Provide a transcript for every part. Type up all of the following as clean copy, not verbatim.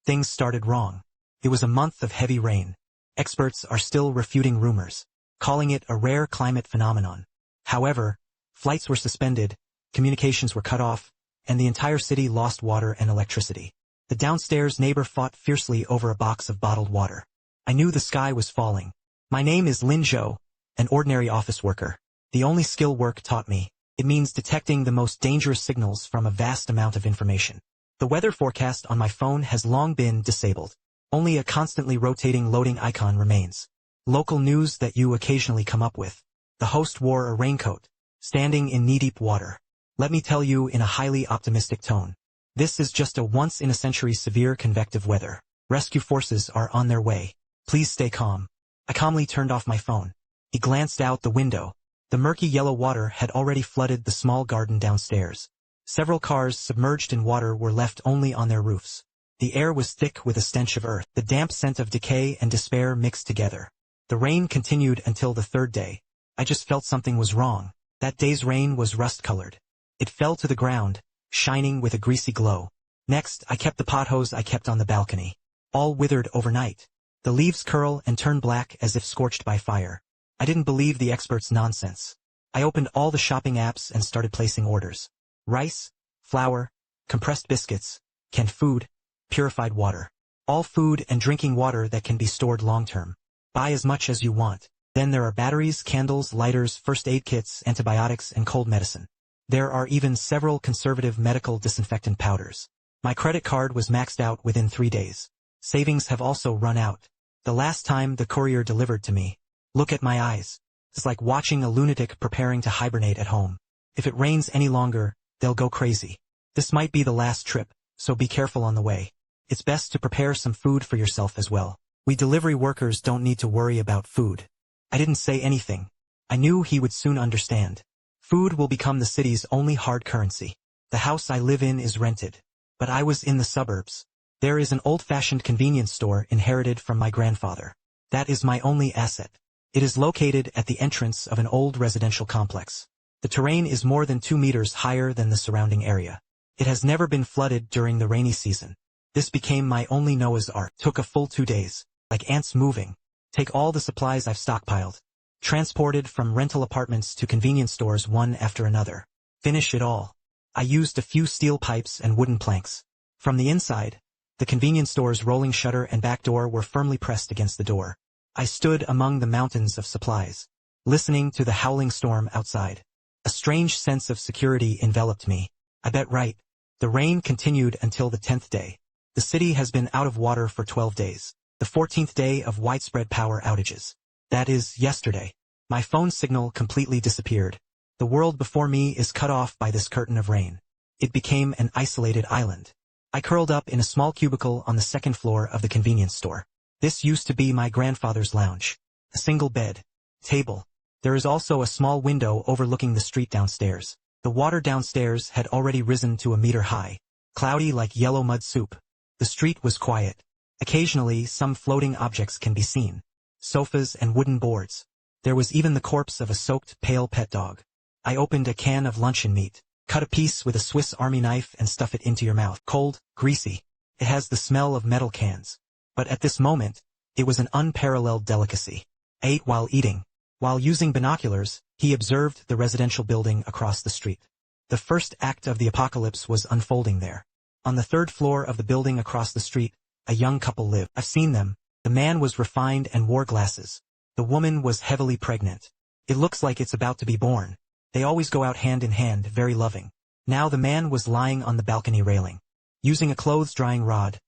things started wrong. It was a month of heavy rain. Experts are still refuting rumors, calling it a rare climate phenomenon. However, flights were suspended, communications were cut off, and the entire city lost water and electricity. The downstairs neighbor fought fiercely over a box of bottled water. I knew the sky was falling. My name is Lin Zhou, an ordinary office worker. The only skill work taught me. It means detecting the most dangerous signals from a vast amount of information. The weather forecast on my phone has long been disabled. Only a constantly rotating loading icon remains. Local news that you occasionally come up with. The host wore a raincoat, standing in knee-deep water. Let me tell you in a highly optimistic tone. This is just a once-in-a-century severe convective weather. Rescue forces are on their way. Please stay calm. I calmly turned off my phone. He glanced out the window. The murky yellow water had already flooded the small garden downstairs. Several cars submerged in water were left only on their roofs. The air was thick with a stench of earth. The damp scent of decay and despair mixed together. The rain continued until the third day. I just felt something was wrong. That day's rain was rust-colored. It fell to the ground, shining with a greasy glow. Next, I kept the pothose I kept on the balcony. All withered overnight. The leaves curl and turn black as if scorched by fire. I didn't believe the experts' nonsense. I opened all the shopping apps and started placing orders. Rice, flour, compressed biscuits, canned food, purified water. All food and drinking water that can be stored long-term. Buy as much as you want. Then there are batteries, candles, lighters, first aid kits, antibiotics, and cold medicine. There are even several conservative medical disinfectant powders. My credit card was maxed out within 3 days. Savings have also run out. The last time the courier delivered to me. Look at my eyes. It's like watching a lunatic preparing to hibernate at home. If it rains any longer, they'll go crazy. This might be the last trip, so be careful on the way. It's best to prepare some food for yourself as well. We delivery workers don't need to worry about food. I didn't say anything. I knew he would soon understand. Food will become the city's only hard currency. The house I live in is rented. But I was in the suburbs. There is an old-fashioned convenience store inherited from my grandfather. That is my only asset. It is located at the entrance of an old residential complex. The terrain is more than 2 meters higher than the surrounding area. It has never been flooded during the rainy season. This became my only Noah's Ark. Took a full 2 days. Like ants moving. Take all the supplies I've stockpiled. Transported from rental apartments to convenience stores one after another. Finish it all. I used a few steel pipes and wooden planks. From the inside, the convenience store's rolling shutter and back door were firmly pressed against the door. I stood among the mountains of supplies, listening to the howling storm outside. A strange sense of security enveloped me. I bet right. The rain continued until the 10th day. The city has been out of water for 12 days. The 14th day of widespread power outages. That is, yesterday. My phone signal completely disappeared. The world before me is cut off by this curtain of rain. It became an isolated island. I curled up in a small cubicle on the second floor of the convenience store. This used to be my grandfather's lounge. A single bed. Table. There is also a small window overlooking the street downstairs. The water downstairs had already risen to a meter high. Cloudy like yellow mud soup. The street was quiet. Occasionally, some floating objects can be seen. Sofas and wooden boards. There was even the corpse of a soaked, pale pet dog. I opened a can of luncheon meat. Cut a piece with a Swiss Army knife and stuff it into your mouth. Cold, greasy. It has the smell of metal cans. But at this moment, it was an unparalleled delicacy. I ate while eating. While using binoculars, he observed the residential building across the street. The first act of the apocalypse was unfolding there. On the 3rd floor of the building across the street, a young couple lived. I've seen them. The man was refined and wore glasses. The woman was heavily pregnant. It looks like it's about to be born. They always go out hand in hand, very loving. Now the man was lying on the balcony railing, using a clothes-drying rod,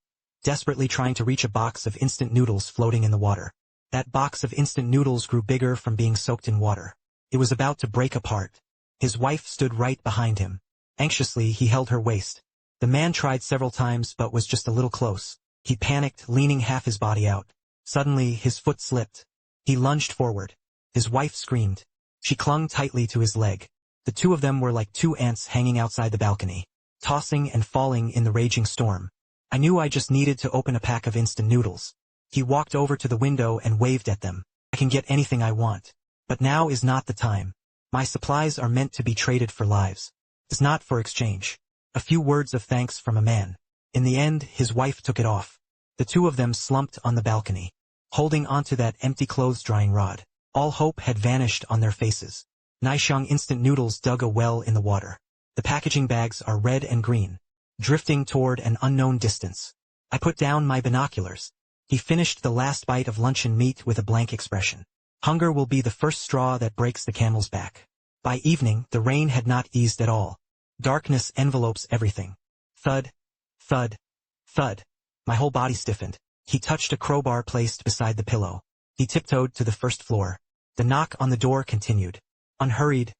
desperately trying to reach a box of instant noodles floating in the water. That box of instant noodles grew bigger from being soaked in water. It was about to break apart. His wife stood right behind him. Anxiously, he held her waist. The man tried several times but was just a little close. He panicked, leaning half his body out. Suddenly, his foot slipped. He lunged forward. His wife screamed. She clung tightly to his leg. The two of them were like 2 ants hanging outside the balcony, tossing and falling in the raging storm. I knew I just needed to open a pack of instant noodles. He walked over to the window and waved at them. I can get anything I want. But now is not the time. My supplies are meant to be traded for lives. It's not for exchange. A few words of thanks from a man. In the end, his wife took it off. The two of them slumped on the balcony, holding onto that empty clothes-drying rod. All hope had vanished on their faces. Naixiang instant noodles dug a well in the water. The packaging bags are red and green, drifting toward an unknown distance. I put down my binoculars. He finished the last bite of luncheon meat with a blank expression. Hunger will be the first straw that breaks the camel's back. By evening, the rain had not eased at all. Darkness envelopes everything. Thud, thud, thud. My whole body stiffened. He touched a crowbar placed beside the pillow. He tiptoed to the first floor. The knock on the door continued. Unhurried,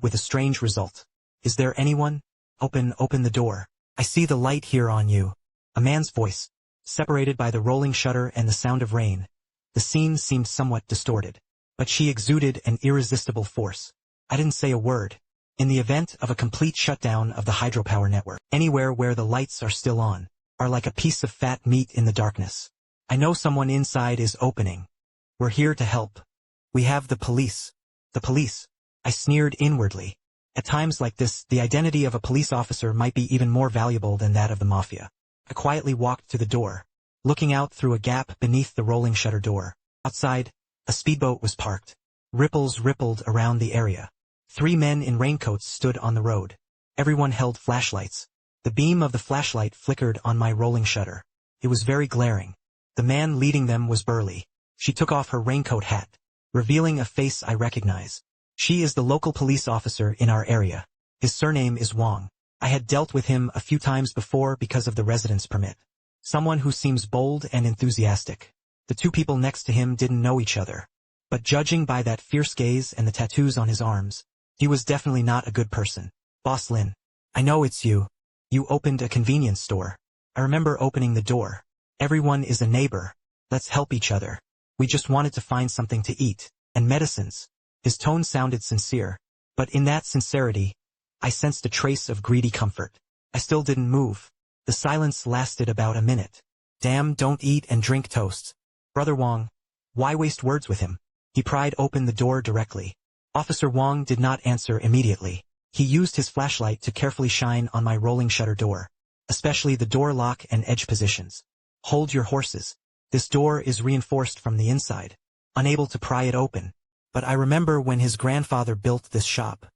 with a strange result. Is there anyone? Open the door. I see the light here on you. A man's voice. Separated by the rolling shutter and the sound of rain, the scene seemed somewhat distorted. But she exuded an irresistible force. I didn't say a word. In the event of a complete shutdown of the hydropower network, anywhere where the lights are still on, are like a piece of fat meat in the darkness. I know someone inside is opening. We're here to help. We have the police. The police. I sneered inwardly. At times like this, the identity of a police officer might be even more valuable than that of the mafia. I quietly walked to the door, looking out through a gap beneath the rolling shutter door. Outside, a speedboat was parked. Ripples rippled around the area. 3 men in raincoats stood on the road. Everyone held flashlights. The beam of the flashlight flickered on my rolling shutter. It was very glaring. The man leading them was burly. She took off her raincoat hat, revealing a face I recognize. She is the local police officer in our area. His surname is Wang. I had dealt with him a few times before because of the residence permit. Someone who seems bold and enthusiastic. The 2 people next to him didn't know each other. But judging by that fierce gaze and the tattoos on his arms, he was definitely not a good person. Boss Lin. I know it's you. You opened a convenience store. I remember opening the door. Everyone is a neighbor. Let's help each other. We just wanted to find something to eat. And medicines. His tone sounded sincere. But in that sincerity, I sensed a trace of greedy comfort. I still didn't move. The silence lasted about a minute. Damn, don't eat and drink toast. Brother Wang. Why waste words with him? He pried open the door directly. Officer Wang did not answer immediately. He used his flashlight to carefully shine on my rolling shutter door, especially the door lock and edge positions. Hold your horses. This door is reinforced from the inside. Unable to pry it open. But I remember when his grandfather built this shop.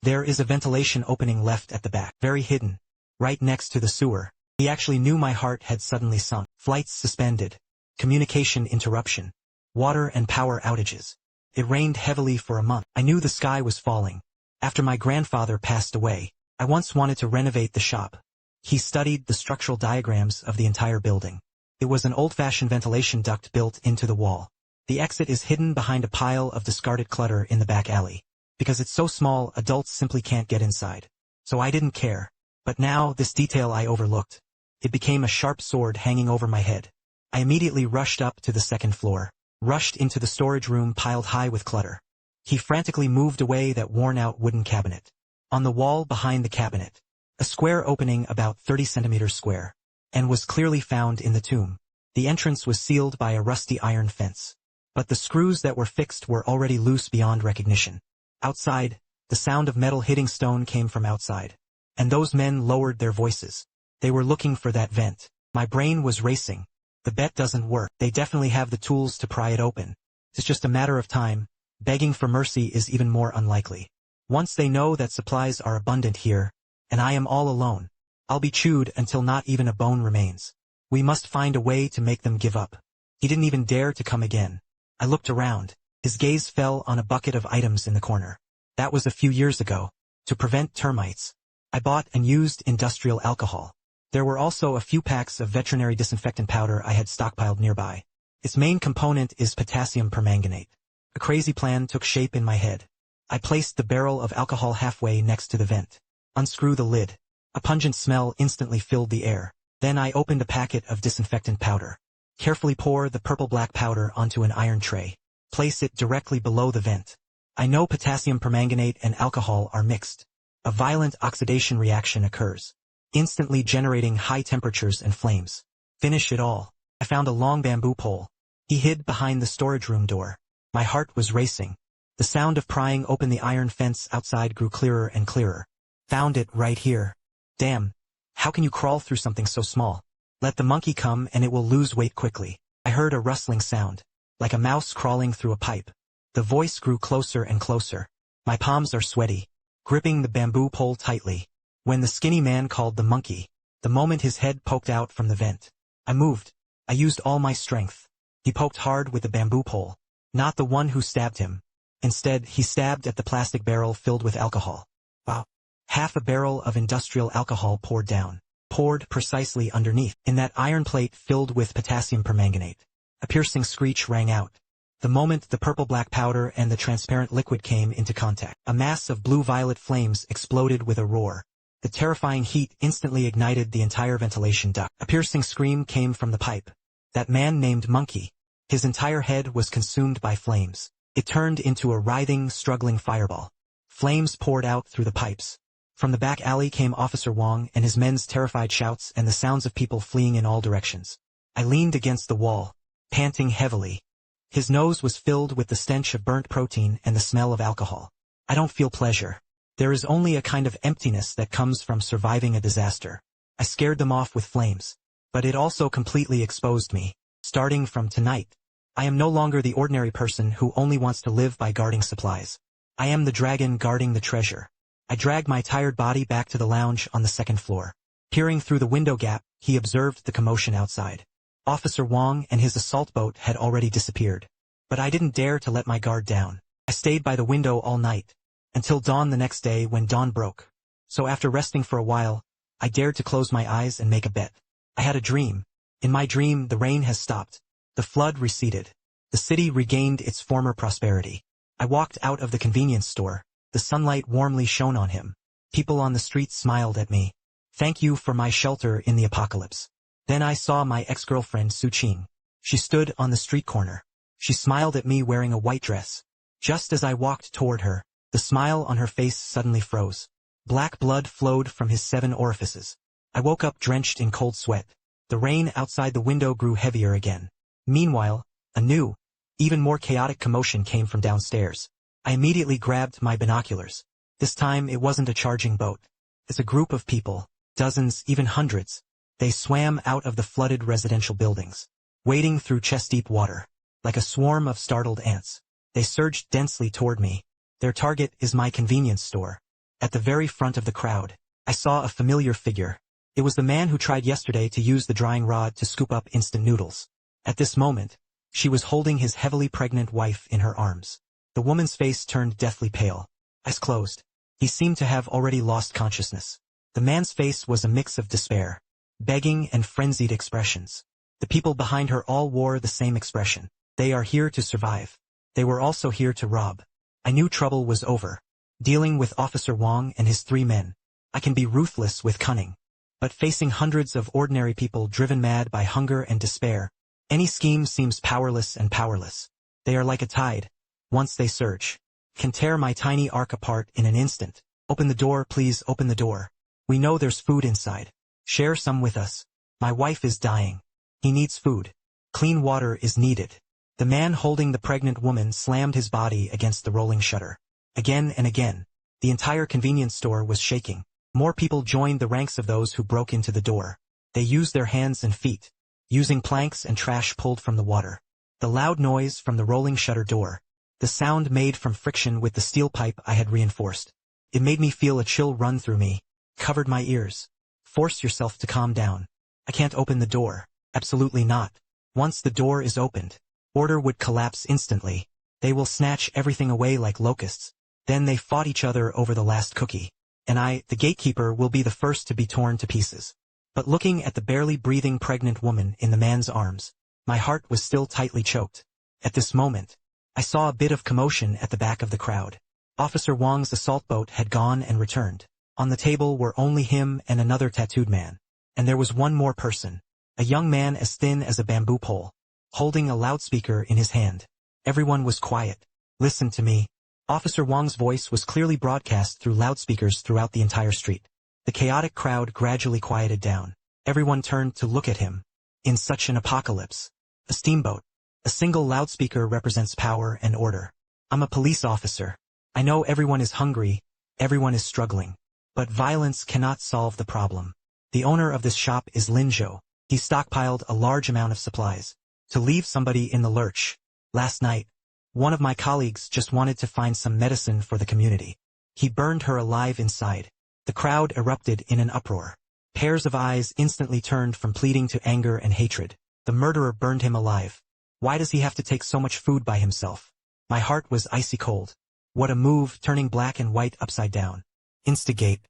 There is a ventilation opening left at the back, very hidden, right next to the sewer. He actually knew my heart had suddenly sunk. Flights suspended. Communication interruption. Water and power outages. It rained heavily for a month. I knew the sky was falling. After my grandfather passed away, I once wanted to renovate the shop. He studied the structural diagrams of the entire building. It was an old-fashioned ventilation duct built into the wall. The exit is hidden behind a pile of discarded clutter in the back alley. Because it's so small, adults simply can't get inside. So I didn't care. But now, this detail I overlooked. It became a sharp sword hanging over my head. I immediately rushed up to the second floor, rushed into the storage room piled high with clutter. He frantically moved away that worn-out wooden cabinet. On the wall behind the cabinet, a square opening about 30 centimeters square, and was clearly found in the tomb. The entrance was sealed by a rusty iron fence. But the screws that were fixed were already loose beyond recognition. Outside, the sound of metal hitting stone came from outside. And those men lowered their voices. They were looking for that vent. My brain was racing. The bet doesn't work. They definitely have the tools to pry it open. It's just a matter of time. Begging for mercy is even more unlikely. Once they know that supplies are abundant here, and I am all alone, I'll be chewed until not even a bone remains. We must find a way to make them give up. He didn't even dare to come again. I looked around. His gaze fell on a bucket of items in the corner. That was a few years ago. To prevent termites, I bought and used industrial alcohol. There were also a few packs of veterinary disinfectant powder I had stockpiled nearby. Its main component is potassium permanganate. A crazy plan took shape in my head. I placed the barrel of alcohol halfway next to the vent. Unscrew the lid. A pungent smell instantly filled the air. Then I opened a packet of disinfectant powder. Carefully pour the purple-black powder onto an iron tray. Place it directly below the vent. I know potassium permanganate and alcohol are mixed. A violent oxidation reaction occurs, instantly generating high temperatures and flames. Finish it all. I found a long bamboo pole. He hid behind the storage room door. My heart was racing. The sound of prying open the iron fence outside grew clearer and clearer. Found it right here. Damn. How can you crawl through something so small? Let the monkey come and it will lose weight quickly. I heard a rustling sound, like a mouse crawling through a pipe. The voice grew closer and closer. My palms are sweaty, gripping the bamboo pole tightly. When the skinny man called the monkey, the moment his head poked out from the vent, I moved. I used all my strength. He poked hard with the bamboo pole. Not the one who stabbed him. Instead, he stabbed at the plastic barrel filled with alcohol. Wow. Half a barrel of industrial alcohol poured down. Poured precisely underneath, in that iron plate filled with potassium permanganate. A piercing screech rang out. The moment the purple-black powder and the transparent liquid came into contact, a mass of blue-violet flames exploded with a roar. The terrifying heat instantly ignited the entire ventilation duct. A piercing scream came from the pipe. That man named Monkey. His entire head was consumed by flames. It turned into a writhing, struggling fireball. Flames poured out through the pipes. From the back alley came Officer Wang and his men's terrified shouts and the sounds of people fleeing in all directions. I leaned against the wall, panting heavily. His nose was filled with the stench of burnt protein and the smell of alcohol. I don't feel pleasure. There is only a kind of emptiness that comes from surviving a disaster. I scared them off with flames. But it also completely exposed me. Starting from tonight, I am no longer the ordinary person who only wants to live by guarding supplies. I am the dragon guarding the treasure. I dragged my tired body back to the lounge on the second floor. Peering through the window gap, he observed the commotion outside. Officer Wang and his assault boat had already disappeared. But I didn't dare to let my guard down. I stayed by the window all night, until dawn the next day when dawn broke. So after resting for a while, I dared to close my eyes and make a bet. I had a dream. In my dream, the rain has stopped. The flood receded. The city regained its former prosperity. I walked out of the convenience store. The sunlight warmly shone on him. People on the street smiled at me. Thank you for my shelter in the apocalypse. Then I saw my ex-girlfriend Su Qing. She stood on the street corner. She smiled at me wearing a white dress. Just as I walked toward her, the smile on her face suddenly froze. Black blood flowed from his 7 orifices. I woke up drenched in cold sweat. The rain outside the window grew heavier again. Meanwhile, a new, even more chaotic commotion came from downstairs. I immediately grabbed my binoculars. This time it wasn't a charging boat. It's a group of people, dozens, even hundreds. They swam out of the flooded residential buildings, wading through chest-deep water. Like a swarm of startled ants, they surged densely toward me. Their target is my convenience store. At the very front of the crowd, I saw a familiar figure. It was the man who tried yesterday to use the drying rod to scoop up instant noodles. At this moment, she was holding his heavily pregnant wife in her arms. The woman's face turned deathly pale. Eyes closed. He seemed to have already lost consciousness. The man's face was a mix of despair, begging and frenzied expressions. The people behind her all wore the same expression. They are here to survive. They were also here to rob. I knew trouble was over. Dealing with Officer Wang and his 3 men, I can be ruthless with cunning. But facing hundreds of ordinary people driven mad by hunger and despair, any scheme seems powerless and powerless. They are like a tide. Once they surge, can tear my tiny ark apart in an instant. Open the door, please, open the door. We know there's food inside. Share some with us. My wife is dying. He needs food. Clean water is needed. The man holding the pregnant woman slammed his body against the rolling shutter. Again and again, the entire convenience store was shaking. More people joined the ranks of those who broke into the door. They used their hands and feet, using planks and trash pulled from the water. The loud noise from the rolling shutter door, the sound made from friction with the steel pipe I had reinforced. It made me feel a chill run through me, covered my ears. Force yourself to calm down. I can't open the door. Absolutely not. Once the door is opened, order would collapse instantly. They will snatch everything away like locusts. Then they fought each other over the last cookie. And I, the gatekeeper, will be the first to be torn to pieces. But looking at the barely breathing pregnant woman in the man's arms, my heart was still tightly choked. At this moment, I saw a bit of commotion at the back of the crowd. Officer Wang's assault boat had gone and returned. On the table were only him and another tattooed man. And there was one more person, a young man as thin as a bamboo pole, holding a loudspeaker in his hand. Everyone was quiet. Listen to me. Officer Wang's voice was clearly broadcast through loudspeakers throughout the entire street. The chaotic crowd gradually quieted down. Everyone turned to look at him. In such an apocalypse, a steamboat, a single loudspeaker represents power and order. I'm a police officer. I know everyone is hungry, everyone is struggling. But violence cannot solve the problem. The owner of this shop is Lin Zhou. He stockpiled a large amount of supplies. To leave somebody in the lurch. Last night, one of my colleagues just wanted to find some medicine for the community. He burned her alive inside. The crowd erupted in an uproar. Pairs of eyes instantly turned from pleading to anger and hatred. The murderer burned him alive. Why does he have to take so much food by himself? My heart was icy cold. What a move, turning black and white upside down. Instigate.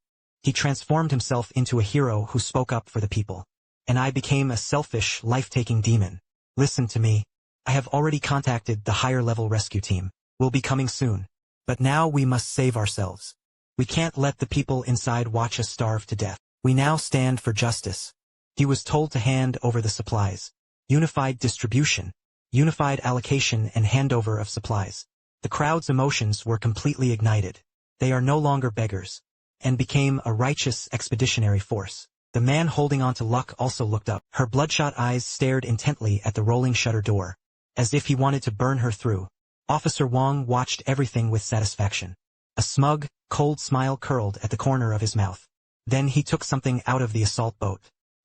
He transformed himself into a hero who spoke up for the people. And I became a selfish, life-taking demon. Listen to me. I have already contacted the higher-level rescue team. We'll be coming soon. But now we must save ourselves. We can't let the people inside watch us starve to death. We now stand for justice. He was told to hand over the supplies. Unified distribution. Unified allocation and handover of supplies. The crowd's emotions were completely ignited. They are no longer beggars. And became a righteous expeditionary force. The man holding on to luck also looked up. Her bloodshot eyes stared intently at the rolling shutter door, as if he wanted to burn her through. Officer Wang watched everything with satisfaction. A smug, cold smile curled at the corner of his mouth. Then he took something out of the assault boat.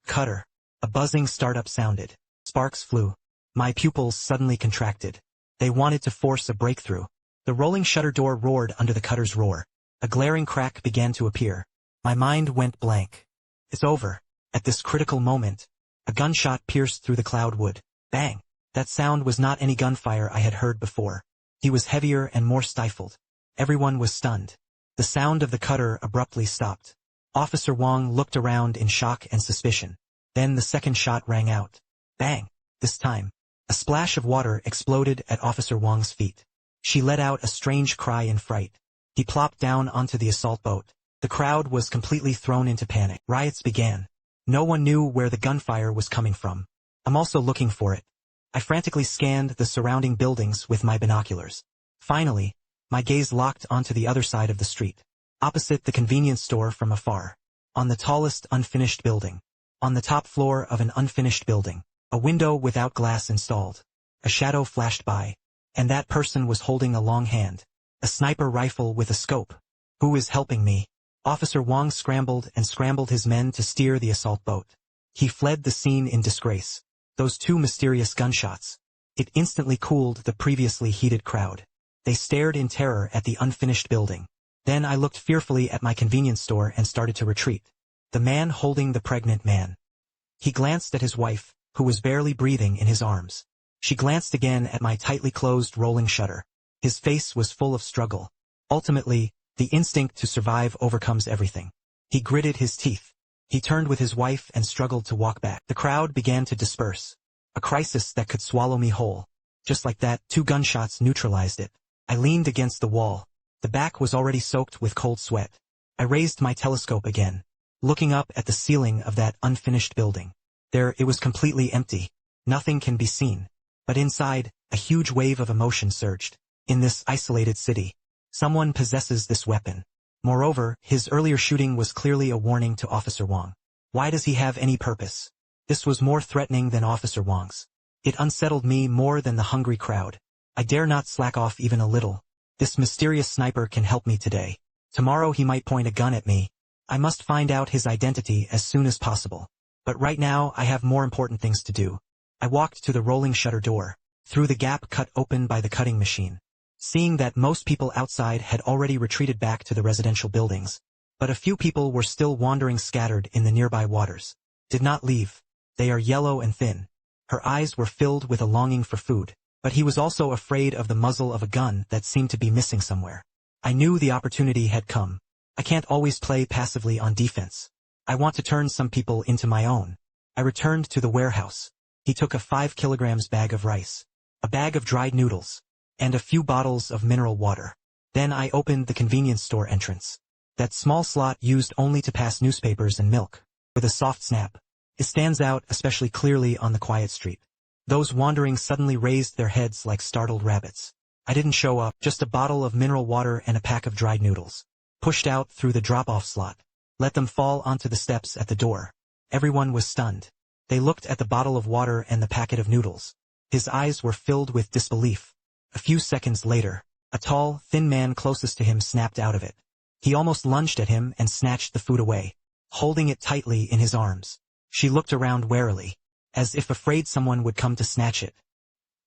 Cutter. A buzzing startup sounded. Sparks flew. My pupils suddenly contracted. They wanted to force a breakthrough. The rolling shutter door roared under the cutter's roar. A glaring crack began to appear. My mind went blank. It's over. At this critical moment, a gunshot pierced through the cloud wood. Bang! That sound was not any gunfire I had heard before. He was heavier and more stifled. Everyone was stunned. The sound of the cutter abruptly stopped. Officer Wang looked around in shock and suspicion. Then the second shot rang out. Bang! This time, a splash of water exploded at Officer Wang's feet. She let out a strange cry in fright. He plopped down onto the assault boat. The crowd was completely thrown into panic. Riots began. No one knew where the gunfire was coming from. I'm also looking for it. I frantically scanned the surrounding buildings with my binoculars. Finally, my gaze locked onto the other side of the street. Opposite the convenience store from afar. On the tallest unfinished building. On the top floor of an unfinished building. A window without glass installed. A shadow flashed by. And that person was holding a long hand. A sniper rifle with a scope. Who is helping me? Officer Wang scrambled his men to steer the assault boat. He fled the scene in disgrace. Those two mysterious gunshots. It instantly cooled the previously heated crowd. They stared in terror at the unfinished building. Then I looked fearfully at my convenience store and started to retreat. The man holding the pregnant man. He glanced at his wife, who was barely breathing in his arms. She glanced again at my tightly closed rolling shutter. His face was full of struggle. Ultimately, the instinct to survive overcomes everything. He gritted his teeth. He turned with his wife and struggled to walk back. The crowd began to disperse. A crisis that could swallow me whole. Just like that, 2 gunshots neutralized it. I leaned against the wall. The back was already soaked with cold sweat. I raised my telescope again, looking up at the ceiling of that unfinished building. There, it was completely empty. Nothing can be seen. But inside, a huge wave of emotion surged. In this isolated city, someone possesses this weapon. Moreover, his earlier shooting was clearly a warning to Officer Wang. Why does he have any purpose? This was more threatening than Officer Wang's. It unsettled me more than the hungry crowd. I dare not slack off even a little. This mysterious sniper can help me today. Tomorrow he might point a gun at me. I must find out his identity as soon as possible. But right now I have more important things to do. I walked to the rolling shutter door, through the gap cut open by the cutting machine. Seeing that most people outside had already retreated back to the residential buildings, but a few people were still wandering scattered in the nearby waters. Did not leave. They are yellow and thin. Her eyes were filled with a longing for food, but he was also afraid of the muzzle of a gun that seemed to be missing somewhere. I knew the opportunity had come. I can't always play passively on defense. I want to turn some people into my own. I returned to the warehouse. He took a 5 kilograms bag of rice, a bag of dried noodles, and a few bottles of mineral water. Then I opened the convenience store entrance. That small slot used only to pass newspapers and milk. With a soft snap. It stands out especially clearly on the quiet street. Those wandering suddenly raised their heads like startled rabbits. I didn't show up, just a bottle of mineral water and a pack of dried noodles. Pushed out through the drop-off slot. Let them fall onto the steps at the door. Everyone was stunned. They looked at the bottle of water and the packet of noodles. His eyes were filled with disbelief. A few seconds later, a tall, thin man closest to him snapped out of it. He almost lunged at him and snatched the food away, holding it tightly in his arms. She looked around warily. as if afraid someone would come to snatch it.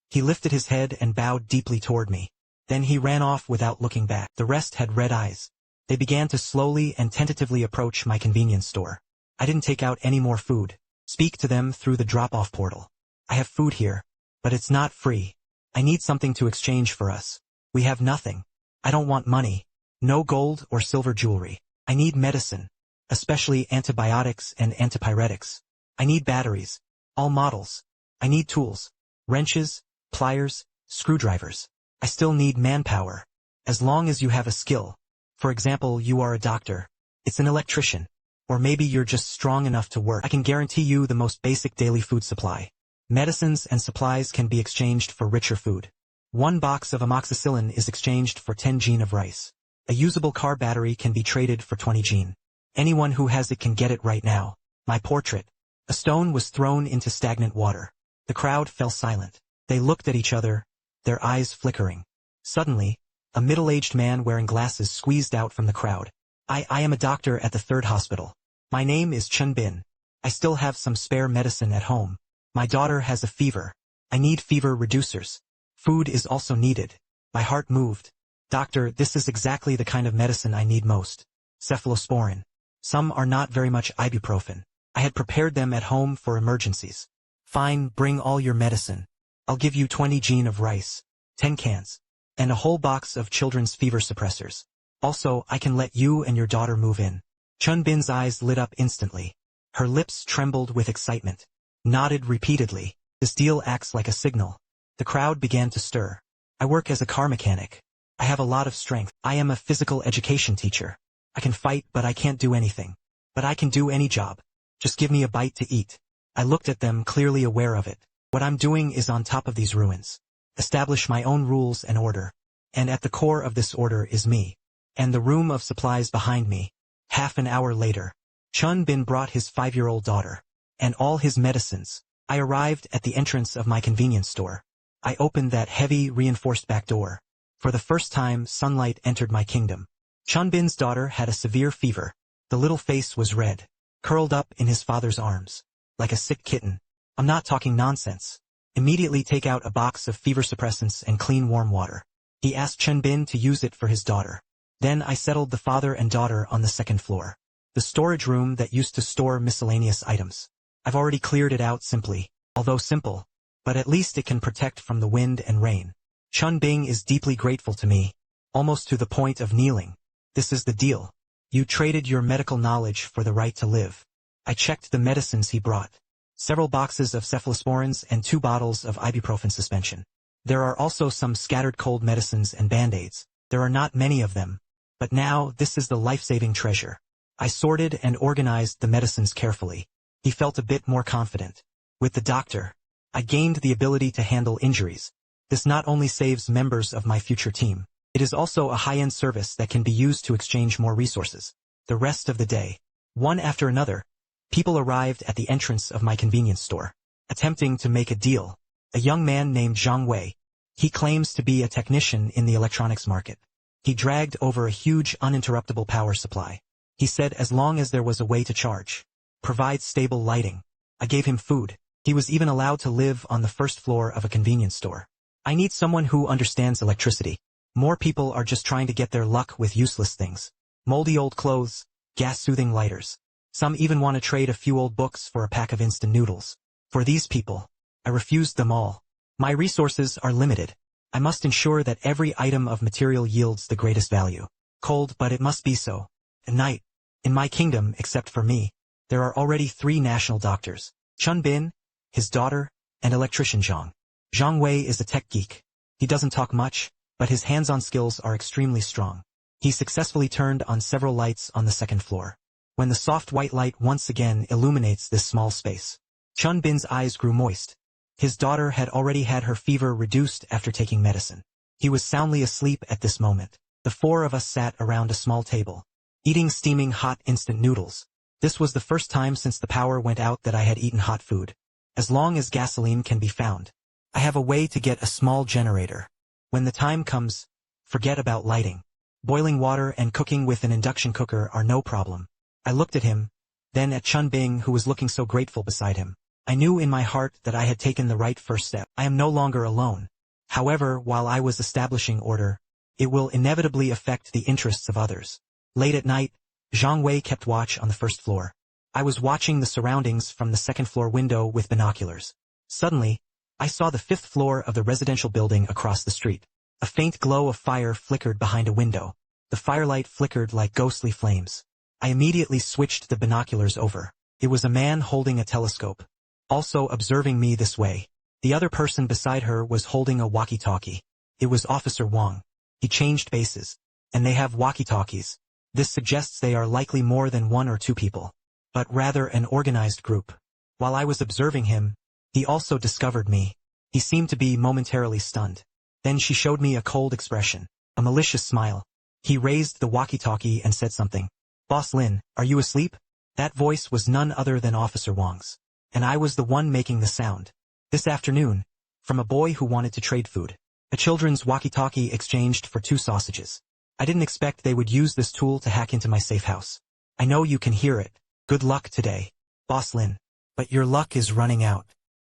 He lifted his head and bowed deeply toward me. Then he ran off without looking back. The rest had red eyes. They began to slowly and tentatively approach my convenience store. I didn't take out any more food. Speak to them through the drop-off portal. I have food here, but it's not free. I need something to exchange for us. We have nothing. I don't want money. No gold or silver jewelry. I need medicine, especially antibiotics and antipyretics. I need batteries. All models. I need tools. Wrenches, pliers, screwdrivers. I still need manpower. As long as you have a skill. For example, you are a doctor. It's an electrician. Or maybe you're just strong enough to work. I can guarantee you the most basic daily food supply. Medicines and supplies can be exchanged for richer food. 1 box of amoxicillin is exchanged for 10 gene of rice. A usable car battery can be traded for 20 gene. Anyone who has it can get it right now. My portrait. A stone was thrown into stagnant water. The crowd fell silent. They looked at each other, their eyes flickering. Suddenly, a middle-aged man wearing glasses squeezed out from the crowd. I am a doctor at the 3rd hospital. My name is Chun Bin. I still have some spare medicine at home. My daughter has a fever. I need fever reducers. Food is also needed. My heart moved. Doctor, this is exactly the kind of medicine I need most. Cephalosporin. Some are not very much ibuprofen. I had prepared them at home for emergencies. Fine, bring all your medicine. I'll give you 20 gene of rice, 10 cans, and a whole box of children's fever suppressors. Also, I can let you and your daughter move in. Chun Bin's eyes lit up instantly. Her lips trembled with excitement. Nodded repeatedly. This deal acts like a signal. The crowd began to stir. I work as a car mechanic. I have a lot of strength. I am a physical education teacher. I can fight, but I can't do anything. But I can do any job. Just give me a bite to eat. I looked at them, clearly aware of it. What I'm doing is on top of these ruins. Establish my own rules and order. And at the core of this order is me. And the room of supplies behind me. Half an hour later, Chun Bin brought his 5-year-old daughter. And all his medicines. I arrived at the entrance of my convenience store. I opened that heavy, reinforced back door. For the first time, sunlight entered my kingdom. Chun Bin's daughter had a severe fever. The little face was red, curled up in his father's arms, like a sick kitten. I'm not talking nonsense. Immediately take out a box of fever suppressants and clean warm water. He asked Chun Bin to use it for his daughter. Then I settled the father and daughter on the 2nd floor. The storage room that used to store miscellaneous items. I've already cleared it out simply, although simple, but at least it can protect from the wind and rain. Chun Bin is deeply grateful to me, almost to the point of kneeling. This is the deal. You traded your medical knowledge for the right to live. I checked the medicines he brought. Several boxes of cephalosporins and 2 bottles of ibuprofen suspension. There are also some scattered cold medicines and band-aids. There are not many of them. But now, this is the life-saving treasure. I sorted and organized the medicines carefully. He felt a bit more confident. With the doctor, I gained the ability to handle injuries. This not only saves members of my future team, it is also a high-end service that can be used to exchange more resources. The rest of the day, one after another, people arrived at the entrance of my convenience store, attempting to make a deal. A young man named Zhang Wei. He claims to be a technician in the electronics market. He dragged over a huge uninterruptible power supply. He said as long as there was a way to charge, provide stable lighting. I gave him food. He was even allowed to live on the 1st floor of a convenience store. I need someone who understands electricity. More people are just trying to get their luck with useless things. Moldy old clothes, gas-soothing lighters. Some even want to trade a few old books for a pack of instant noodles. For these people, I refused them all. My resources are limited. I must ensure that every item of material yields the greatest value. Cold, but it must be so. At night, in my kingdom, except for me, there are already 3 national doctors. Chun Bin, his daughter, and electrician Zhang. Zhang Wei is a tech geek. He doesn't talk much, but his hands-on skills are extremely strong. He successfully turned on several lights on the 2nd floor. When the soft white light once again illuminates this small space, Chun Bin's eyes grew moist. His daughter had already had her fever reduced after taking medicine. He was soundly asleep at this moment. The 4 of us sat around a small table, eating steaming hot instant noodles. This was the first time since the power went out that I had eaten hot food. As long as gasoline can be found, I have a way to get a small generator. When the time comes, forget about lighting. Boiling water and cooking with an induction cooker are no problem. I looked at him, then at Chun Bin, who was looking so grateful beside him. I knew in my heart that I had taken the right first step. I am no longer alone. However, while I was establishing order, it will inevitably affect the interests of others. Late at night, Zhang Wei kept watch on the first floor. I was watching the surroundings from the second-floor window with binoculars. Suddenly, I saw the fifth floor of the residential building across the street. A faint glow of fire flickered behind a window. The firelight flickered like ghostly flames. I immediately switched the binoculars over. It was a man holding a telescope, also observing me this way. The other person beside her was holding a walkie-talkie. It was Officer Wang. He changed bases, and they have walkie-talkies. This suggests they are likely more than one or two people, but rather an organized group. While I was observing him, he also discovered me. He seemed to be momentarily stunned. Then she showed me a cold expression, a malicious smile. He raised the walkie-talkie and said something. "Boss Lin, are you asleep?" That voice was none other than Officer Wang's, and I was the one making the sound. This afternoon, from a boy who wanted to trade food. A children's walkie-talkie exchanged for 2 sausages. I didn't expect they would use this tool to hack into my safe house. I know you can hear it. Good luck today, Boss Lin. But your luck is running out.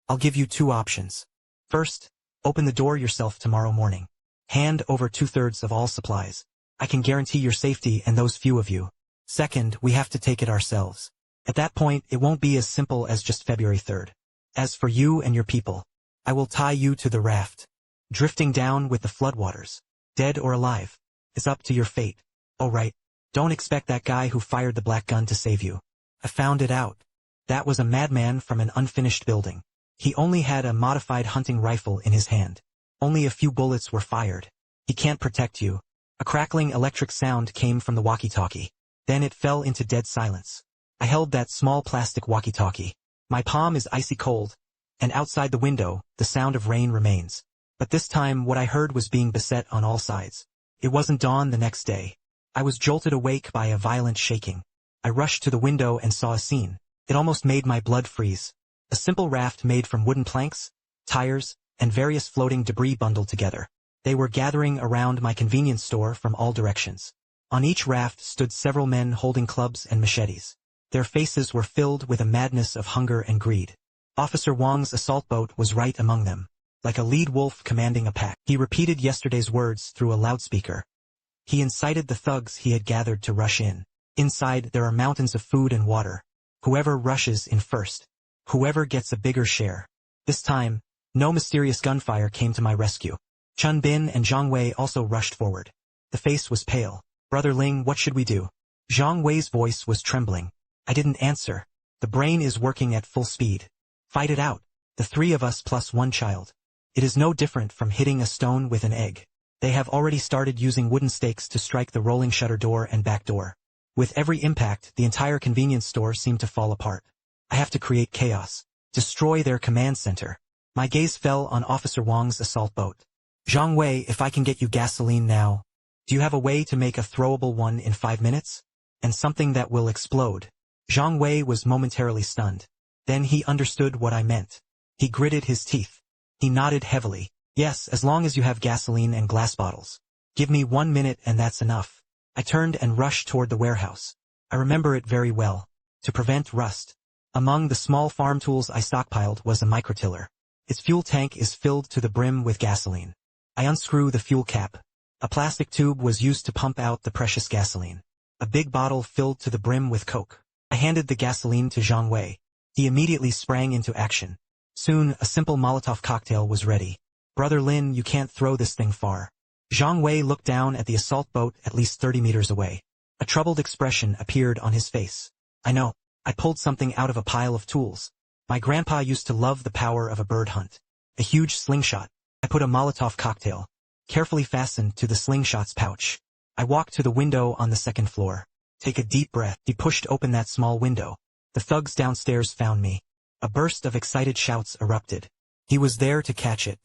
I'll give you 2 options. First, open the door yourself tomorrow morning. Hand over 2/3 of all supplies. I can guarantee your safety and those few of you. Second, we have to take it ourselves. At that point, it won't be as simple as just February 3rd. As for you and your people, I will tie you to the raft. Drifting down with the floodwaters. Dead or alive. It's up to your fate. Oh right. Don't expect that guy who fired the black gun to save you. I found it out. That was a madman from an unfinished building. He only had a modified hunting rifle in his hand. Only a few bullets were fired. He can't protect you. A crackling electric sound came from the walkie-talkie. Then it fell into dead silence. I held that small plastic walkie-talkie. My palm is icy cold, and outside the window, the sound of rain remains. But this time what I heard was being beset on all sides. It wasn't dawn the next day. I was jolted awake by a violent shaking. I rushed to the window and saw a scene. It almost made my blood freeze. A simple raft made from wooden planks, tires, and various floating debris bundled together. They were gathering around my convenience store from all directions. On each raft stood several men holding clubs and machetes. Their faces were filled with a madness of hunger and greed. Officer Wang's assault boat was right among them, like a lead wolf commanding a pack. He repeated yesterday's words through a loudspeaker. He incited the thugs he had gathered to rush in. Inside there are mountains of food and water. Whoever rushes in first. Whoever gets a bigger share. This time, no mysterious gunfire came to my rescue. Chun Bin and Zhang Wei also rushed forward. The face was pale. "Brother Ling, what should we do?" Zhang Wei's voice was trembling. I didn't answer. The brain is working at full speed. Fight it out. The 3 of us plus 1 child. It is no different from hitting a stone with an egg. They have already started using wooden stakes to strike the rolling shutter door and back door. With every impact, the entire convenience store seemed to fall apart. I have to create chaos. Destroy their command center. My gaze fell on Officer Wang's assault boat. "Zhang Wei, if I can get you gasoline now. Do you have a way to make a throwable one in 5 minutes? And something that will explode?" Zhang Wei was momentarily stunned. Then he understood what I meant. He gritted his teeth. He nodded heavily. "Yes, as long as you have gasoline and glass bottles. Give me 1 minute and that's enough." I turned and rushed toward the warehouse. I remember it very well. To prevent rust. Among the small farm tools I stockpiled was a microtiller. Its fuel tank is filled to the brim with gasoline. I unscrew the fuel cap. A plastic tube was used to pump out the precious gasoline. A big bottle filled to the brim with Coke. I handed the gasoline to Zhang Wei. He immediately sprang into action. Soon, a simple Molotov cocktail was ready. "Brother Lin, you can't throw this thing far." Zhang Wei looked down at the assault boat at least 30 meters away. A troubled expression appeared on his face. "I know. I pulled something out of a pile of tools. My grandpa used to love the power of a bird hunt. A huge slingshot." I put a Molotov cocktail, carefully fastened to the slingshot's pouch. I walked to the window on the second floor. "Take a deep breath." He pushed open that small window. The thugs downstairs found me. A burst of excited shouts erupted. He was there to catch it.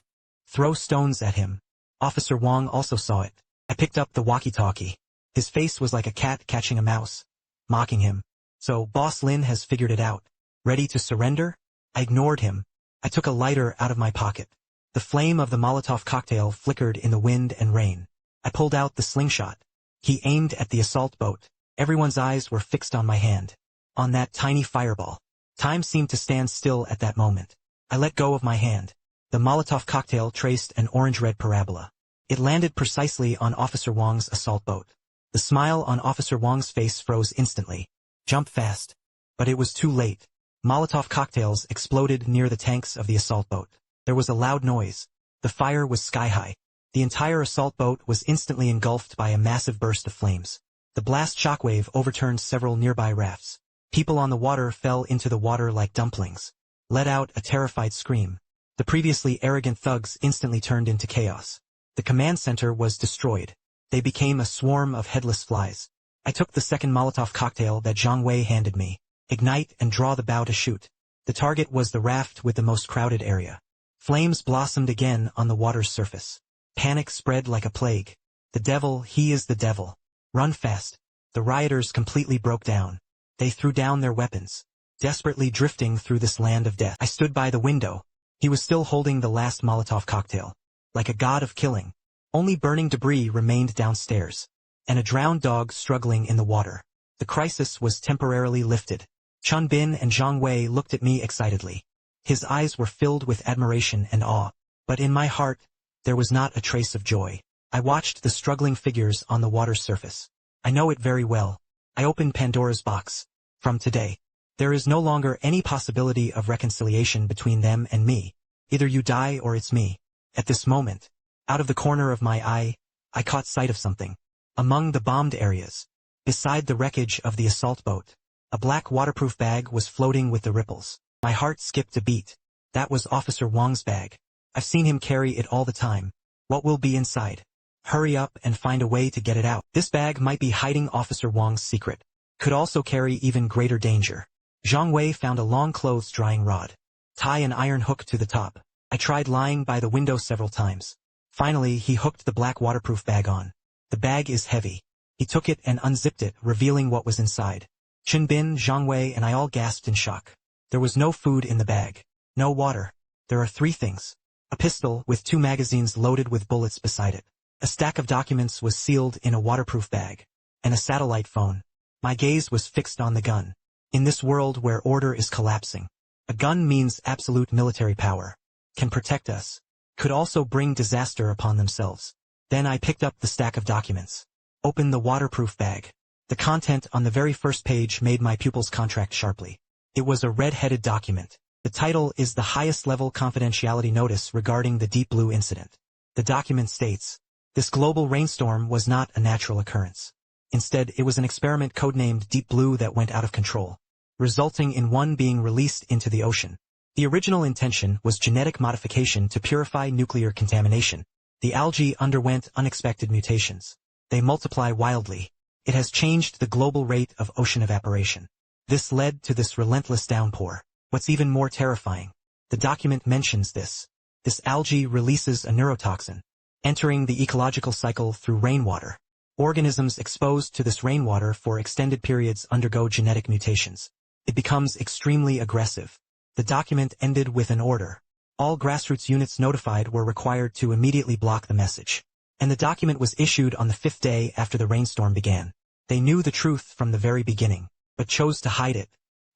Throw stones at him. Officer Wang also saw it. I picked up the walkie-talkie. His face was like a cat catching a mouse, mocking him. "So, Boss Lin has figured it out. Ready to surrender?" I ignored him. I took a lighter out of my pocket. The flame of the Molotov cocktail flickered in the wind and rain. I pulled out the slingshot. He aimed at the assault boat. Everyone's eyes were fixed on my hand. On that tiny fireball. Time seemed to stand still at that moment. I let go of my hand. The Molotov cocktail traced an orange-red parabola. It landed precisely on Officer Wang's assault boat. The smile on Officer Wang's face froze instantly. Jump fast. But it was too late. Molotov cocktails exploded near the tanks of the assault boat. There was a loud noise. The fire was sky-high. The entire assault boat was instantly engulfed by a massive burst of flames. The blast shockwave overturned several nearby rafts. People on the water fell into the water like dumplings. Let out a terrified scream. The previously arrogant thugs instantly turned into chaos. The command center was destroyed. They became a swarm of headless flies. I took the second Molotov cocktail that Zhang Wei handed me. Ignite and draw the bow to shoot. The target was the raft with the most crowded area. Flames blossomed again on the water's surface. Panic spread like a plague. The devil, he is the devil. Run fast. The rioters completely broke down. They threw down their weapons, desperately drifting through this land of death. I stood by the window. He was still holding the last Molotov cocktail. Like a god of killing. Only burning debris remained downstairs. And a drowned dog struggling in the water. The crisis was temporarily lifted. Chun Bin and Zhang Wei looked at me excitedly. His eyes were filled with admiration and awe. But in my heart, there was not a trace of joy. I watched the struggling figures on the water's surface. I know it very well. I opened Pandora's box. From today, there is no longer any possibility of reconciliation between them and me. Either you die or it's me. At this moment, out of the corner of my eye, I caught sight of something. Among the bombed areas, beside the wreckage of the assault boat, a black waterproof bag was floating with the ripples. My heart skipped a beat. That was Officer Wang's bag. I've seen him carry it all the time. What will be inside? Hurry up and find a way to get it out. This bag might be hiding Officer Wang's secret. Could also carry even greater danger. Zhang Wei found a long clothes drying rod. Tie an iron hook to the top. I tried lying by the window several times. Finally, he hooked the black waterproof bag on. The bag is heavy. He took it and unzipped it, revealing what was inside. Chun Bin, Zhang Wei, and I all gasped in shock. There was no food in the bag. No water. There are 3 things. A pistol with 2 magazines loaded with bullets beside it. A stack of documents was sealed in a waterproof bag. And a satellite phone. My gaze was fixed on the gun. In this world where order is collapsing, a gun means absolute military power. Can protect us. Could also bring disaster upon themselves. Then I picked up the stack of documents. Opened the waterproof bag. The content on the very first page made my pupils contract sharply. It was a red-headed document. The title is the highest level confidentiality notice regarding the Deep Blue incident. The document states, this global rainstorm was not a natural occurrence. Instead, it was an experiment codenamed Deep Blue that went out of control, resulting in one being released into the ocean. The original intention was genetic modification to purify nuclear contamination. The algae underwent unexpected mutations. They multiply wildly. It has changed the global rate of ocean evaporation. This led to this relentless downpour. What's even more terrifying, the document mentions this. This algae releases a neurotoxin, entering the ecological cycle through rainwater. Organisms exposed to this rainwater for extended periods undergo genetic mutations. It becomes extremely aggressive. The document ended with an order. All grassroots units notified were required to immediately block the message. And the document was issued on the 5th day after the rainstorm began. They knew the truth from the very beginning, but chose to hide it.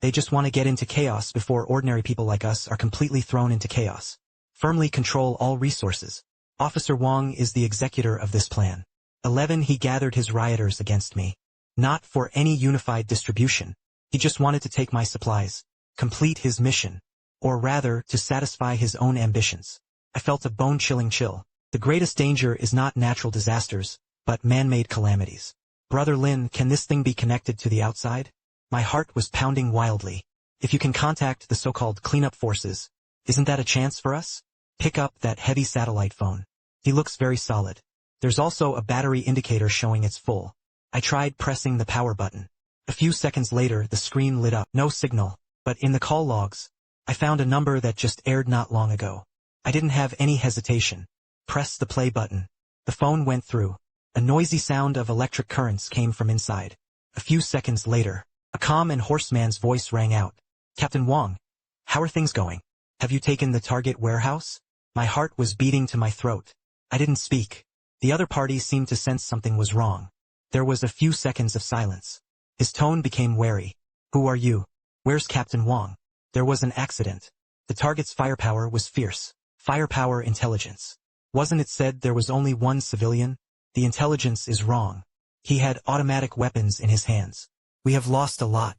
They just want to get into chaos before ordinary people like us are completely thrown into chaos. Firmly control all resources. Officer Wang is the executor of this plan. 11. He gathered his rioters against me. Not for any unified distribution. He just wanted to take my supplies. Complete his mission. Or rather, to satisfy his own ambitions. I felt a bone-chilling chill. The greatest danger is not natural disasters, but man-made calamities. Brother Lin, can this thing be connected to the outside? My heart was pounding wildly. If you can contact the so-called cleanup forces, isn't that a chance for us? Pick up that heavy satellite phone. He looks very solid. There's also a battery indicator showing it's full. I tried pressing the power button. A few seconds later, the screen lit up. No signal. But in the call logs, I found a number that just aired not long ago. I didn't have any hesitation. Press the play button. The phone went through. A noisy sound of electric currents came from inside. A few seconds later, a calm and hoarse man's voice rang out. Captain Wang, how are things going? Have you taken the target warehouse? My heart was beating to my throat. I didn't speak. The other party seemed to sense something was wrong. There was a few seconds of silence. His tone became wary. Who are you? Where's Captain Wang? There was an accident. The target's firepower was fierce. Firepower intelligence. Wasn't it said there was only one civilian? The intelligence is wrong. He had automatic weapons in his hands. We have lost a lot.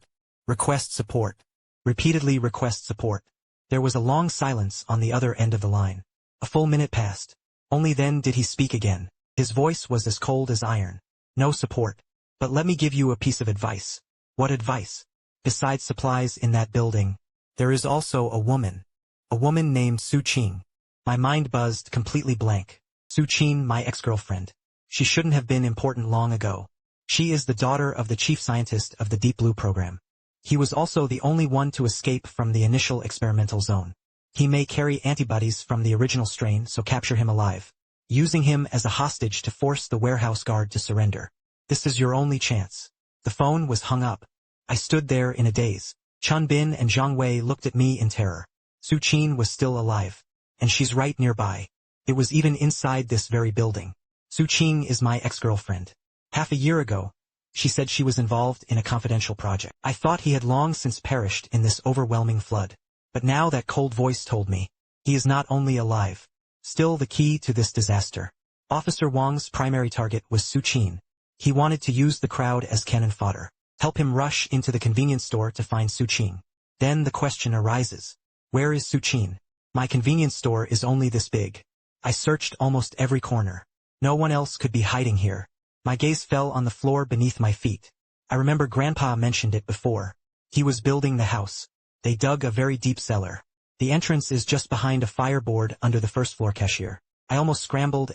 Request support. Repeatedly request support. There was a long silence on the other end of the line. A full minute passed. Only then did he speak again. His voice was as cold as iron. No support. But let me give you a piece of advice. What advice? Besides supplies in that building, there is also a woman. A woman named Su Qing. My mind buzzed completely blank. Su Qing, my ex-girlfriend. She shouldn't have been important long ago. She is the daughter of the chief scientist of the Deep Blue program. He was also the only one to escape from the initial experimental zone. He may carry antibodies from the original strain, so capture him alive. Using him as a hostage to force the warehouse guard to surrender. This is your only chance. The phone was hung up. I stood there in a daze. Chun Bin and Zhang Wei looked at me in terror. Su Qin was still alive. And she's right nearby. It was even inside this very building. Su Qing is my ex-girlfriend. Half a year ago, she said she was involved in a confidential project. I thought he had long since perished in this overwhelming flood. But now that cold voice told me, he is not only alive, still the key to this disaster. Officer Wang's primary target was Su Qin. He wanted to use the crowd as cannon fodder. Help him rush into the convenience store to find Su Qing. Then the question arises. Where is Su Qin? My convenience store is only this big. I searched almost every corner. No one else could be hiding here. My gaze fell on the floor beneath my feet. I remember Grandpa mentioned it before. He was building the house. They dug a very deep cellar. The entrance is just behind a fireboard under the first floor cashier. I almost scrambled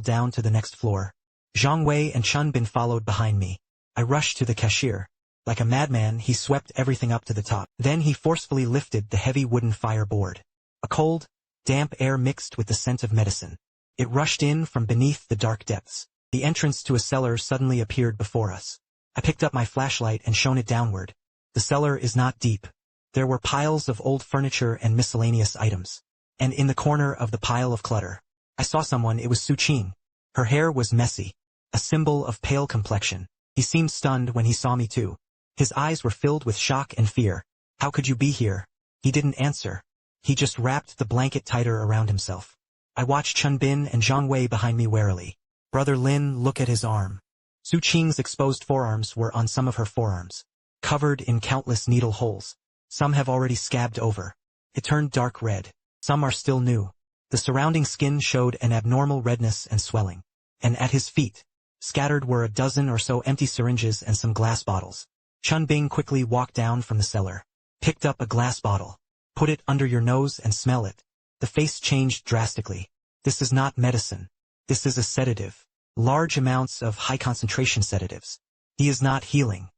down to the next floor. Zhang Wei and Chun Bin followed behind me. I rushed to the cashier. Like a madman, he swept everything up to the top. Then he forcefully lifted the heavy wooden fireboard. A cold, damp air mixed with the scent of medicine. It rushed in from beneath the dark depths. The entrance to a cellar suddenly appeared before us. I picked up my flashlight and shone it downward. The cellar is not deep. There were piles of old furniture and miscellaneous items. And in the corner of the pile of clutter, I saw someone. It was Su Qing. Her hair was messy, a symbol of pale complexion. He seemed stunned when he saw me too. His eyes were filled with shock and fear. How could you be here? He didn't answer. He just wrapped the blanket tighter around himself. I watched Chun Bin and Zhang Wei behind me warily. Brother Lin, look at his arm. Su Qing's exposed forearms were on some of her forearms, covered in countless needle holes. Some have already scabbed over. It turned dark red. Some are still new. The surrounding skin showed an abnormal redness and swelling. And at his feet, scattered were a dozen or so empty syringes and some glass bottles. Chun Bing quickly walked down from the cellar, picked up a glass bottle. Put it under your nose and smell it. The face changed drastically. This is not medicine. This is a sedative. Large amounts of high-concentration sedatives. He is not healing.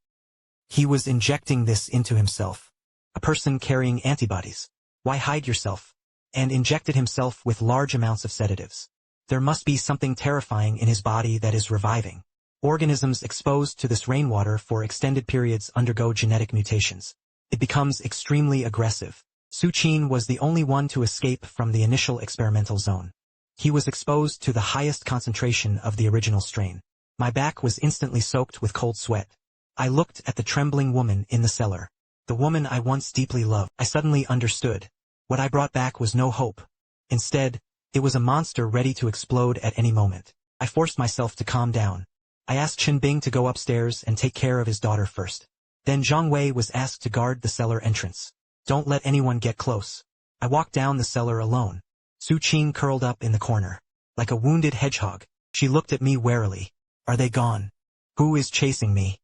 He was injecting this into himself. A person carrying antibodies. Why hide yourself? And injected himself with large amounts of sedatives. There must be something terrifying in his body that is reviving. Organisms exposed to this rainwater for extended periods undergo genetic mutations. It becomes extremely aggressive. Su Qin was the only one to escape from the initial experimental zone. He was exposed to the highest concentration of the original strain. My back was instantly soaked with cold sweat. I looked at the trembling woman in the cellar. The woman I once deeply loved. I suddenly understood. What I brought back was no hope. Instead, it was a monster ready to explode at any moment. I forced myself to calm down. I asked Qin Bing to go upstairs and take care of his daughter first. Then Zhang Wei was asked to guard the cellar entrance. Don't let anyone get close. I walked down the cellar alone. Su Qing curled up in the corner. Like a wounded hedgehog, she looked at me warily. Are they gone? Who is chasing me?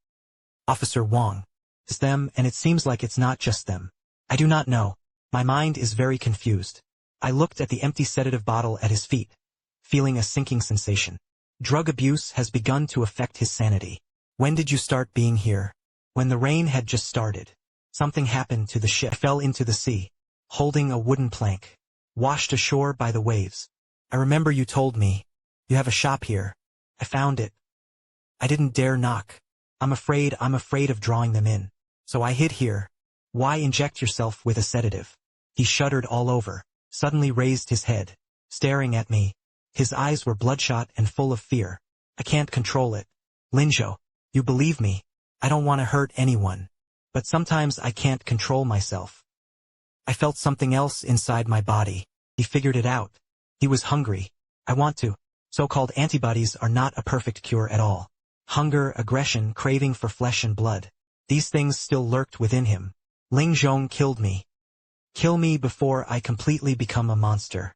Officer Wang. It's them, and it seems like it's not just them. I do not know. My mind is very confused. I looked at the empty sedative bottle at his feet, feeling a sinking sensation. Drug abuse has begun to affect his sanity. When did you start being here? When the rain had just started. Something happened to the ship. I fell into the sea, holding a wooden plank, washed ashore by the waves. I remember you told me, you have a shop here. I found it. I didn't dare knock. I'm afraid of drawing them in. So I hid here. Why inject yourself with a sedative? He shuddered all over, suddenly raised his head, staring at me. His eyes were bloodshot and full of fear. I can't control it. Lin Zhou, you believe me. I don't want to hurt anyone. But sometimes I can't control myself. I felt something else inside my body. He figured it out. He was hungry. I want to. So-called antibodies are not a perfect cure at all. Hunger, aggression, craving for flesh and blood. These things still lurked within him. Lin Zhou killed me. Kill me before I completely become a monster.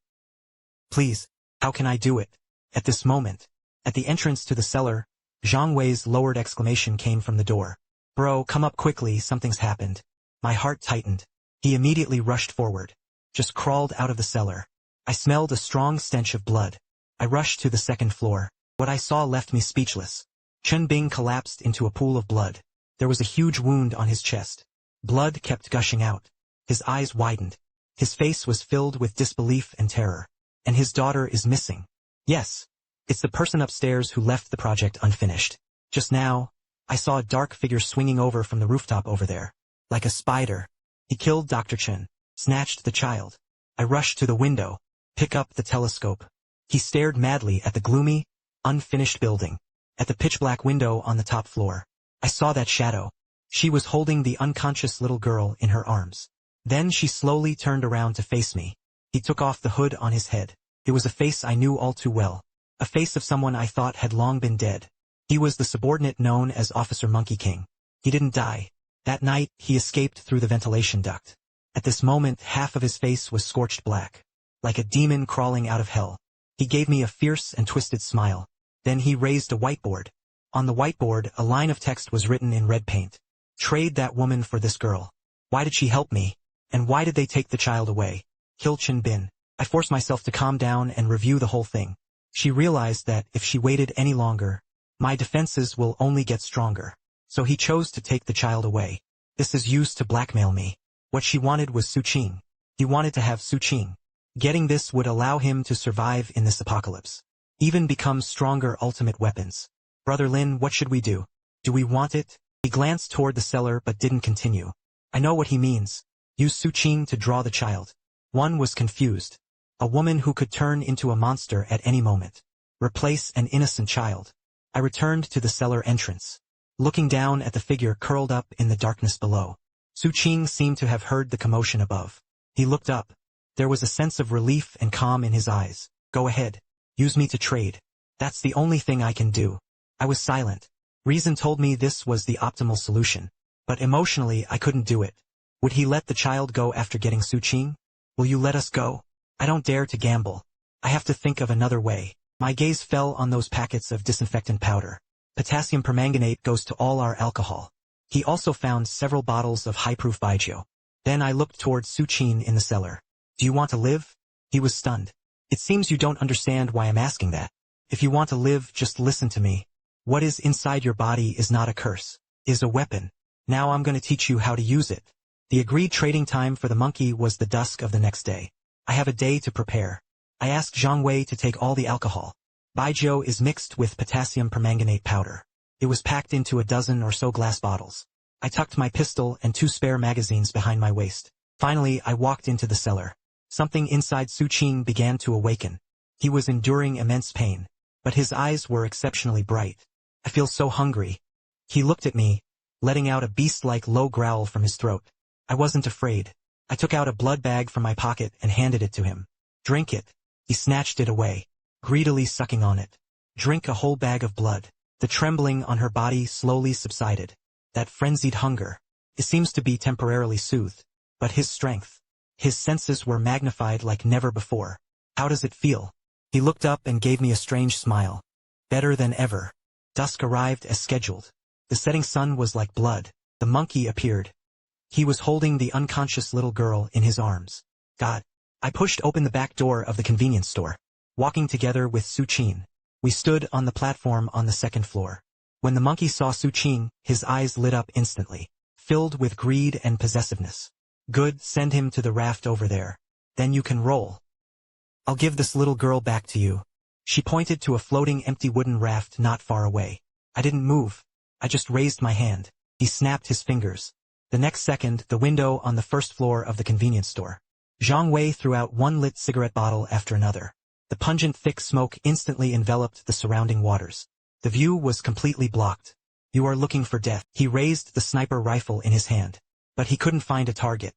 Please, how can I do it? At this moment, at the entrance to the cellar, Zhang Wei's lowered exclamation came from the door. Bro, come up quickly, something's happened. My heart tightened. He immediately rushed forward. Just crawled out of the cellar. I smelled a strong stench of blood. I rushed to the second floor. What I saw left me speechless. Chen Bing collapsed into a pool of blood. There was a huge wound on his chest. Blood kept gushing out. His eyes widened. His face was filled with disbelief and terror. And his daughter is missing. Yes. It's the person upstairs who left the project unfinished. Just now, I saw a dark figure swinging over from the rooftop over there. Like a spider. He killed Dr. Chen. Snatched the child. I rushed to the window. Pick up the telescope. He stared madly at the gloomy, unfinished building. At the pitch-black window on the top floor. I saw that shadow. She was holding the unconscious little girl in her arms. Then she slowly turned around to face me. He took off the hood on his head. It was a face I knew all too well. A face of someone I thought had long been dead. He was the subordinate known as Officer Monkey King. He didn't die. That night, he escaped through the ventilation duct. At this moment, half of his face was scorched black. Like a demon crawling out of hell. He gave me a fierce and twisted smile. Then he raised a whiteboard. On the whiteboard, a line of text was written in red paint. Trade that woman for this girl. Why did she help me? And why did they take the child away? Kill Chen Bin. I forced myself to calm down and review the whole thing. She realized that if she waited any longer, my defenses will only get stronger. So he chose to take the child away. This is used to blackmail me. What she wanted was Su Qing. He wanted to have Su Qing. Getting this would allow him to survive in this apocalypse. Even become stronger ultimate weapons. Brother Lin, what should we do? Do we want it? He glanced toward the cellar but didn't continue. I know what he means. Use Su Qing to draw the child. One was confused. A woman who could turn into a monster at any moment. Replace an innocent child. I returned to the cellar entrance. Looking down at the figure curled up in the darkness below. Su Qing seemed to have heard the commotion above. He looked up. There was a sense of relief and calm in his eyes. Go ahead. Use me to trade. That's the only thing I can do. I was silent. Reason told me this was the optimal solution. But emotionally I couldn't do it. Would he let the child go after getting Su Qing? Will you let us go? I don't dare to gamble. I have to think of another way. My gaze fell on those packets of disinfectant powder. Potassium permanganate goes to all our alcohol. He also found several bottles of high-proof baijiu. Then I looked toward Su Qing in the cellar. Do you want to live? He was stunned. It seems you don't understand why I'm asking that. If you want to live, just listen to me. What is inside your body is not a curse, is a weapon. Now I'm going to teach you how to use it. The agreed trading time for the monkey was the dusk of the next day. I have a day to prepare. I asked Zhang Wei to take all the alcohol. Baijiu is mixed with potassium permanganate powder. It was packed into a dozen or so glass bottles. I tucked my pistol and 2 spare magazines behind my waist. Finally, I walked into the cellar. Something inside Su Qing began to awaken. He was enduring immense pain, but his eyes were exceptionally bright. I feel so hungry. He looked at me, letting out a beast-like low growl from his throat. I wasn't afraid. I took out a blood bag from my pocket and handed it to him. Drink it. He snatched it away, greedily sucking on it. Drink a whole bag of blood. The trembling on her body slowly subsided. That frenzied hunger. It seems to be temporarily soothed. But his strength. His senses were magnified like never before. How does it feel? He looked up and gave me a strange smile. Better than ever. Dusk arrived as scheduled. The setting sun was like blood. The monkey appeared. He was holding the unconscious little girl in his arms. God. I pushed open the back door of the convenience store. Walking together with Su Qing. We stood on the platform on the second floor. When the monkey saw Su Qing, his eyes lit up instantly, filled with greed and possessiveness. Good, send him to the raft over there. Then you can roll. I'll give this little girl back to you. She pointed to a floating empty wooden raft not far away. I didn't move. I just raised my hand. He snapped his fingers. The next second, the window on the first floor of the convenience store. Zhang Wei threw out one lit cigarette bottle after another. The pungent thick smoke instantly enveloped the surrounding waters. The view was completely blocked. You are looking for death. He raised the sniper rifle in his hand. But he couldn't find a target.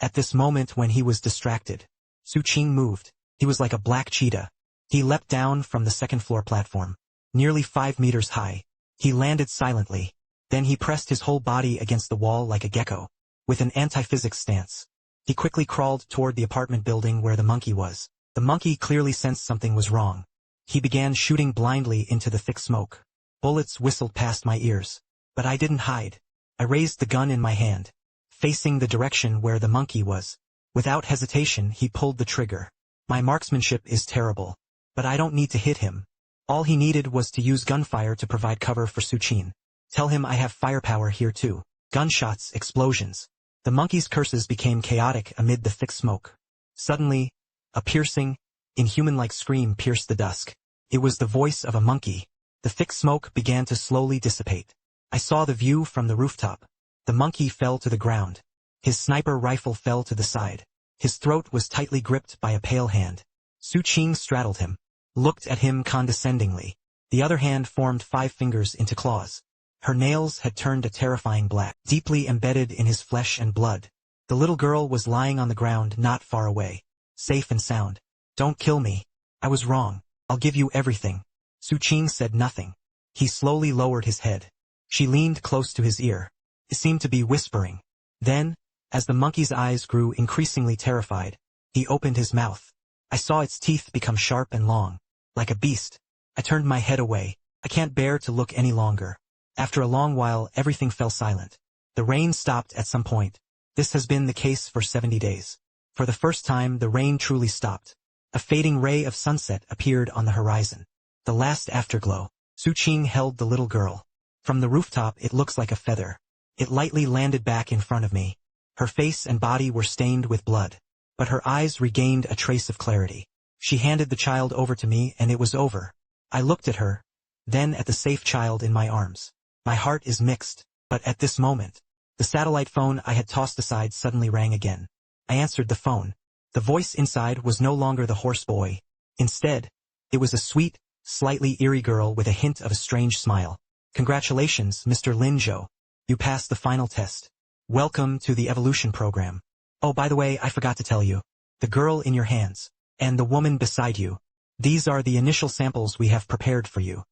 At this moment when he was distracted, Su Qing moved. He was like a black cheetah. He leapt down from the second-floor platform, nearly 5 meters high. He landed silently. Then he pressed his whole body against the wall like a gecko, with an anti-physics stance. He quickly crawled toward the apartment building where the monkey was. The monkey clearly sensed something was wrong. He began shooting blindly into the thick smoke. Bullets whistled past my ears. But I didn't hide. I raised the gun in my hand, facing the direction where the monkey was. Without hesitation, he pulled the trigger. My marksmanship is terrible. But I don't need to hit him. All he needed was to use gunfire to provide cover for Su Qing. Tell him I have firepower here too. Gunshots, explosions. The monkey's curses became chaotic amid the thick smoke. Suddenly, a piercing, inhuman-like scream pierced the dusk. It was the voice of a monkey. The thick smoke began to slowly dissipate. I saw the view from the rooftop. The monkey fell to the ground. His sniper rifle fell to the side. His throat was tightly gripped by a pale hand. Su Qing straddled him, looked at him condescendingly. The other hand formed 5 fingers into claws. Her nails had turned a terrifying black, deeply embedded in his flesh and blood. The little girl was lying on the ground not far away, safe and sound. Don't kill me. I was wrong. I'll give you everything. Su Qing said nothing. He slowly lowered his head. She leaned close to his ear. He seemed to be whispering. Then, as the monkey's eyes grew increasingly terrified, he opened his mouth. I saw its teeth become sharp and long, like a beast. I turned my head away. I can't bear to look any longer. After a long while, everything fell silent. The rain stopped at some point. This has been the case for 70 days. For the first time, the rain truly stopped. A fading ray of sunset appeared on the horizon. The last afterglow. Su Qing held the little girl. From the rooftop, it looks like a feather. It lightly landed back in front of me. Her face and body were stained with blood, but her eyes regained a trace of clarity. She handed the child over to me, and it was over. I looked at her, then at the safe child in my arms. My heart is mixed, but at this moment, the satellite phone I had tossed aside suddenly rang again. I answered the phone. The voice inside was no longer the hoarse boy. Instead, it was a sweet, slightly eerie girl with a hint of a strange smile. Congratulations, Mr. Lin Zhou. You passed the final test. Welcome to the evolution program. Oh, by the way, I forgot to tell you. The girl in your hands, and the woman beside you. These are the initial samples we have prepared for you.